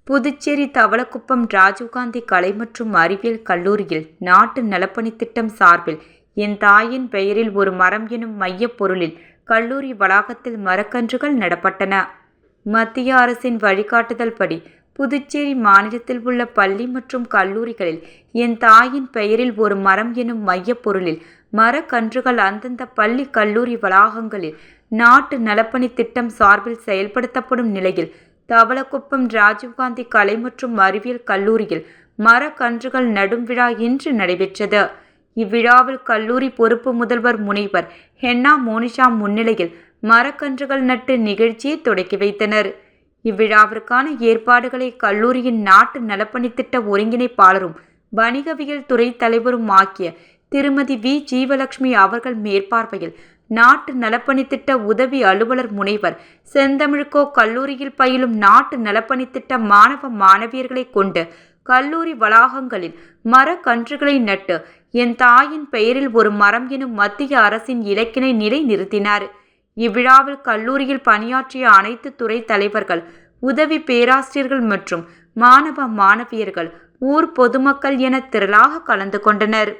புதுச்சேரி தவளக்குப்பம் ராஜீவ்காந்தி கலை மற்றும் அறிவியல் கல்லூரியில் நாட்டு நலப்பணித் திட்டம் சார்பில் என் தாயின் பெயரில் ஒரு மரம் எனும் மையப் பொருளில் கல்லூரி வளாகத்தில் மரக்கன்றுகள் நடப்பட்டன. மத்திய அரசின் வழிகாட்டுதல் படி புதுச்சேரி மாநிலத்தில் உள்ள பள்ளி மற்றும் கல்லூரிகளில் என் தாயின் பெயரில் ஒரு மரம் எனும் மையப் பொருளில் மரக்கன்றுகள் அந்தந்த பள்ளி கல்லூரி வளாகங்களில் நாட்டு நலப்பணித் திட்டம் சார்பில் செயல்படுத்தப்படும் நிலையில் தவளக்குப்பம் ராஜீவ்காந்தி கலை மற்றும் அறிவியல் கல்லூரியில் மரக்கன்றுகள் நடும் விழா இன்று நடைபெற்றது. இவ்விழாவில் கல்லூரி பொறுப்பு முதல்வர் முனைவர் ஹென்னா மோனிஷா முன்னிலையில் மரக்கன்றுகள் நட்டு நிகழ்ச்சியை தொடக்கி வைத்தனர். இவ்விழாவிற்கான ஏற்பாடுகளை கல்லூரியின் நாட்டு நலப்பணித் திட்ட ஒருங்கிணைப்பாளரும் வணிகவியல் துறை தலைவரும் ஆகிய திருமதி வி ஜீவலட்சுமி அவர்கள் மேற்பார்வையில் நாட்டு நலப்பணித் திட்ட உதவி அலுவலர் முனைவர் செந்தமிழ்கோ கல்லூரியில் பயிலும் நாட்டு நலப்பணித் திட்ட மாணவ மாணவியர்களை கொண்டு கல்லூரி வளாகங்களில் மரக்கன்றுகளை நட்டு என் தாயின் பெயரில் ஒரு மரம் எனும் மத்திய அரசின் இலக்கினை நிலை நிறுத்தினார். இவ்விழாவில் கல்லூரியில் பணியாற்றிய அனைத்து துறை தலைவர்கள், உதவி பேராசிரியர்கள் மற்றும் மாணவ மாணவியர்கள், ஊர் பொதுமக்கள் என திரளாக கலந்து கொண்டனர்.